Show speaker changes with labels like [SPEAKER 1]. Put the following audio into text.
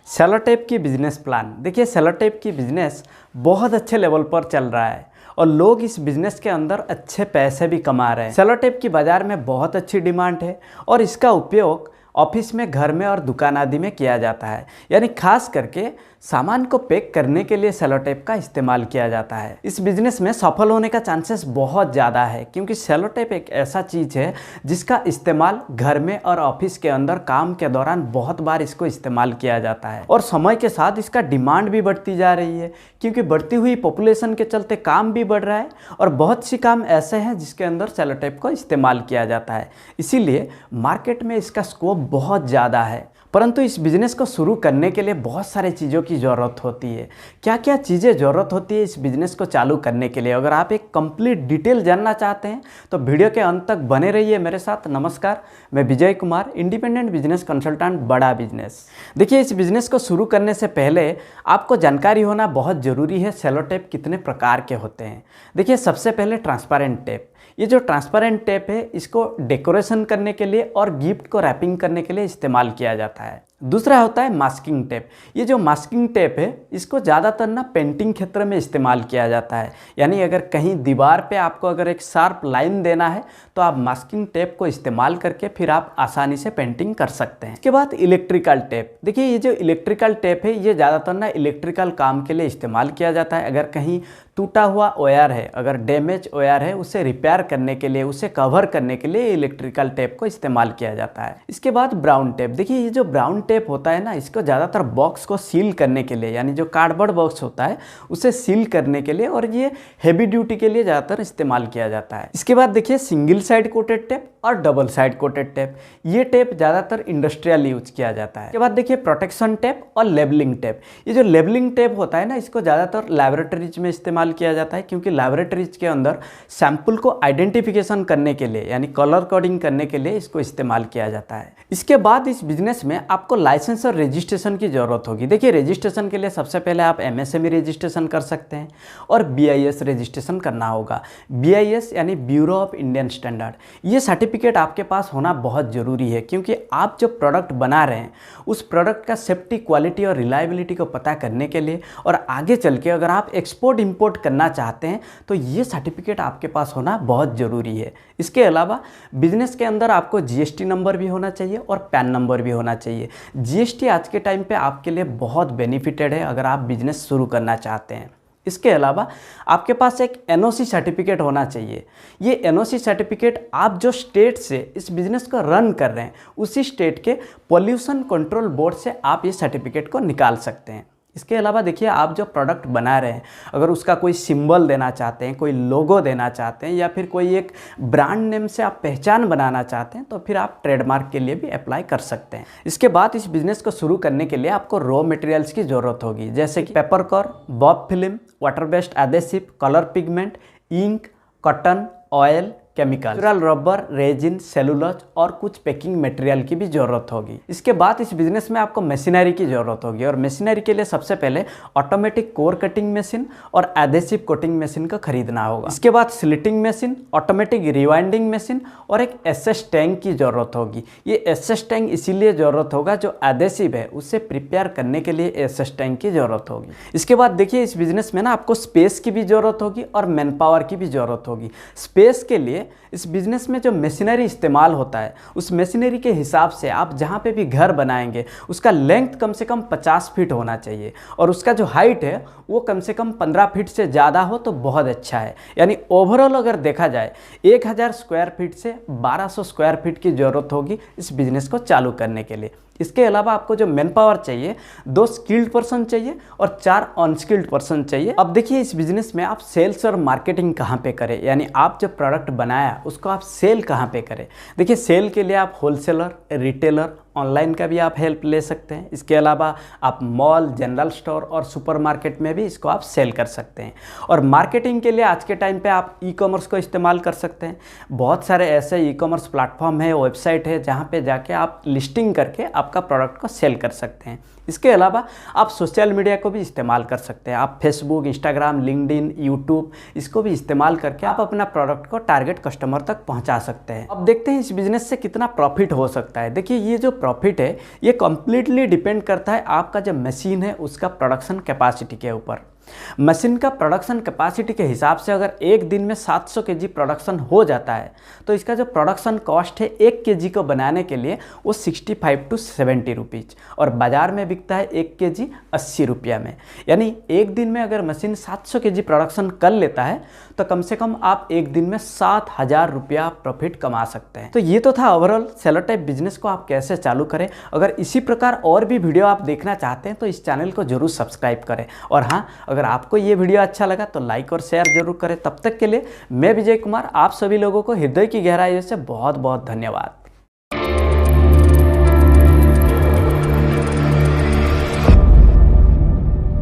[SPEAKER 1] Cello tape की business plan. देखिए cello tape की बिजनेस बहुत अच्छे लेवल पर चल रहा है और लोग इस बिजनेस के अंदर अच्छे पैसे भी कमा रहे हैं। सेलो टेप की बाज़ार में बहुत अच्छी डिमांड है और इसका उपयोग ऑफिस में, घर में और दुकान आदि में किया जाता है। यानी खास करके सामान को पैक करने के लिए सेलो टेप का इस्तेमाल किया जाता है। इस बिजनेस में सफल होने का चांसेस बहुत ज़्यादा है क्योंकि सेलो टेप एक ऐसा चीज़ है जिसका इस्तेमाल घर में और ऑफिस के अंदर काम के दौरान बहुत बार इसको इस्तेमाल किया जाता है और समय के साथ इसका डिमांड भी बढ़ती जा रही है क्योंकि बढ़ती हुई पॉपुलेशन के चलते काम भी बढ़ रहा है और बहुत सी काम ऐसे हैं जिसके अंदर सेलो टेप को इस्तेमाल किया जाता है। इसीलिए मार्केट में इसका स्कोप बहुत ज़्यादा है। परंतु इस बिज़नेस को शुरू करने के लिए बहुत सारे चीज़ों की ज़रूरत होती है। क्या क्या चीज़ें ज़रूरत होती है इस बिज़नेस को चालू करने के लिए? अगर आप एक कंप्लीट डिटेल जानना चाहते हैं तो वीडियो के अंत तक बने रहिए मेरे साथ। नमस्कार, मैं Vijay Kumar, independent business consultant, बड़ा बिजनेस। देखिए इस बिज़नेस को शुरू करने से पहले आपको जानकारी होना बहुत ज़रूरी है सेलो टेप कितने प्रकार के होते हैं। देखिए सबसे पहले ट्रांसपेरेंट टेप। ये जो ट्रांसपेरेंट टेप है इसको डेकोरेशन करने के लिए और गिफ्ट को रैपिंग करने के लिए इस्तेमाल किया जाता है। दूसरा होता है मास्किंग टेप। ये जो मास्किंग टेप है इसको ज़्यादातर ना पेंटिंग क्षेत्र में इस्तेमाल किया जाता है। यानी अगर कहीं दीवार पे आपको अगर एक शार्प लाइन देना है तो आप मास्किंग टेप को इस्तेमाल करके फिर आप आसानी से पेंटिंग कर सकते हैं। इसके बाद इलेक्ट्रिकल टेप। देखिए ये जो इलेक्ट्रिकल टेप है ये ज़्यादातर ना इलेक्ट्रिकल काम के लिए इस्तेमाल किया जाता है। अगर कहीं टूटा हुआ वायर है, अगर डैमेज वायर है, उसे रिपेयर करने के लिए, उसे कवर करने के लिए इलेक्ट्रिकल टेप को इस्तेमाल किया जाता है। इसके बाद ब्राउन टेप। देखिए ये जो ब्राउन टेप होता है ना इसको ज़्यादातर बॉक्स को सील करने के लिए, यानी जो कार्डबोर्ड बॉक्स होता है उसे सील करने के लिए और ये हेवी ड्यूटी के लिए ज़्यादातर इस्तेमाल किया जाता है। इसके बाद देखिए सिंगल साइड कोटेड टेप और डबल साइड कोटेड टेप। ये टेप ज़्यादातर इंडस्ट्रियल यूज किया जाता है। इसके बाद देखिए प्रोटेक्शन टेप और लेबलिंग टेप। ये जो लेबलिंग टेप होता है ना इसको ज़्यादातर लैबोरेटरीज में इस्तेमाल किया जाता है क्योंकि लैबोरेटरीज के अंदर सैंपल को आइडेंटिफिकेशन करने के लिए यानी कलर कोडिंग करने के लिए इसको इस्तेमाल किया जाता है। इसके बाद इस बिजनेस में आपको लाइसेंस और रजिस्ट्रेशन की ज़रूरत होगी। देखिए रजिस्ट्रेशन के लिए सबसे पहले आप MSME रजिस्ट्रेशन कर सकते हैं और BIS रजिस्ट्रेशन करना होगा। BIS यानी ब्यूरो ऑफ इंडियन स्टैंडर्ड। ये सर्टिफिकेट आपके पास होना बहुत ज़रूरी है क्योंकि आप जो प्रोडक्ट बना रहे हैं उस प्रोडक्ट का सेफ्टी, क्वालिटी और रिलायबिलिटी को पता करने के लिए और आगे चल के अगर आप एक्सपोर्ट इंपोर्ट करना चाहते हैं तो ये सर्टिफिकेट आपके पास होना बहुत ज़रूरी है। इसके अलावा बिजनेस के अंदर आपको GST नंबर भी होना चाहिए और पैन नंबर भी होना चाहिए। GST आज के टाइम पे आपके लिए बहुत बेनिफिटेड है अगर आप बिजनेस शुरू करना चाहते हैं। इसके अलावा आपके पास एक NOC सर्टिफिकेट होना चाहिए। ये NOC सर्टिफिकेट आप जो स्टेट से इस बिज़नेस को रन कर रहे हैं उसी स्टेट के पोल्यूशन कंट्रोल बोर्ड से आप ये सर्टिफिकेट को निकाल सकते हैं। इसके अलावा देखिए आप जो प्रोडक्ट बना रहे हैं अगर उसका कोई सिंबल देना चाहते हैं, कोई लोगो देना चाहते हैं या फिर कोई एक ब्रांड नेम से आप पहचान बनाना चाहते हैं तो फिर आप ट्रेडमार्क के लिए भी अप्लाई कर सकते हैं। इसके बाद इस बिज़नेस को शुरू करने के लिए आपको रॉ मटेरियल्स की ज़रूरत होगी जैसे कि paper core, BOPP film, water based adhesive, colour pigment, ink, cotton, oil, chemical, natural rubber, resin, cellulose और कुछ पैकिंग मटेरियल की भी ज़रूरत होगी। इसके बाद इस बिज़नेस में आपको मशीनरी की ज़रूरत होगी और मशीनरी के लिए सबसे पहले ऑटोमेटिक कोर कटिंग मशीन और एडेसिव कोटिंग मशीन को खरीदना होगा। इसके बाद slitting machine, automatic rewinding machine और एक SS टैंक की ज़रूरत होगी। ये SS टैंक इसीलिए ज़रूरत होगा जो एडेसिव है उससे प्रिपेयर करने के लिए SS टैंक की ज़रूरत होगी। इसके बाद देखिए इस बिज़नेस में ना आपको स्पेस की भी ज़रूरत होगी और मैन पावर की भी ज़रूरत होगी। स्पेस के लिए इस बिज़नेस में जो मशीनरी इस्तेमाल होता है उस मशीनरी के हिसाब से आप जहाँ पे भी घर बनाएंगे उसका लेंथ कम से कम 50 फीट होना चाहिए और उसका जो हाइट है वो कम से कम 15 फीट से ज़्यादा हो तो बहुत अच्छा है। यानी ओवरऑल अगर देखा जाए 1000 स्क्वायर फीट से 1200 स्क्वायर फीट की ज़रूरत होगी इस बिज़नेस को चालू करने के लिए। इसके अलावा आपको जो मैन पावर चाहिए 2 स्किल्ड पर्सन चाहिए और 4 अनस्किल्ड पर्सन चाहिए। अब देखिए इस बिज़नेस में आप सेल्स और मार्केटिंग कहाँ पे करें, यानी आप जो प्रोडक्ट बनाया उसको आप सेल कहाँ पे करें। देखिए सेल के लिए आप होलसेलर, रिटेलर, ऑनलाइन का भी आप हेल्प ले सकते हैं। इसके अलावा आप मॉल, जनरल स्टोर और सुपरमार्केट में भी इसको आप सेल कर सकते हैं। और मार्केटिंग के लिए आज के टाइम पे आप ई-कॉमर्स को इस्तेमाल कर सकते हैं। बहुत सारे ऐसे ई-कॉमर्स प्लेटफॉर्म है, वेबसाइट है जहाँ पे जाके आप लिस्टिंग करके आपका प्रोडक्ट को सेल कर सकते हैं। इसके अलावा आप सोशल मीडिया को भी इस्तेमाल कर सकते हैं। आप फेसबुक, इंस्टाग्राम, लिंक्डइन, यूट्यूब इसको भी इस्तेमाल करके आप अपना प्रोडक्ट को टारगेट कस्टमर तक पहुंचा सकते हैं। अब देखते हैं इस बिजनेस से कितना प्रॉफिट हो सकता है। देखिए ये जो प्रॉफिट है ये कंप्लीटली डिपेंड करता है आपका जो मशीन है उसका प्रोडक्शन कैपेसिटी के ऊपर। मशीन का प्रोडक्शन कैपेसिटी के हिसाब से अगर एक दिन में 700 केजी प्रोडक्शन हो जाता है तो इसका जो प्रोडक्शन कॉस्ट है 1 केजी को बनाने के लिए वो 65 to 70 रुपीज़ और बाज़ार में बिकता है 1 केजी 80 रुपया में। यानी एक दिन में अगर मशीन 700 केजी प्रोडक्शन कर लेता है तो कम से कम आप एक दिन में 7,000 रुपया प्रॉफिट कमा सकते हैं। तो ये तो था ओवरऑल सेलो टेप बिजनेस को आप कैसे चालू करें। अगर इसी प्रकार और भी वीडियो आप देखना चाहते हैं तो इस चैनल को जरूर सब्सक्राइब करें। और हाँ, अगर आपको ये वीडियो अच्छा लगा तो लाइक और शेयर जरूर करें। तब तक के लिए मैं विजय कुमार आप सभी लोगों को हृदय की गहराइयों से बहुत बहुत धन्यवाद।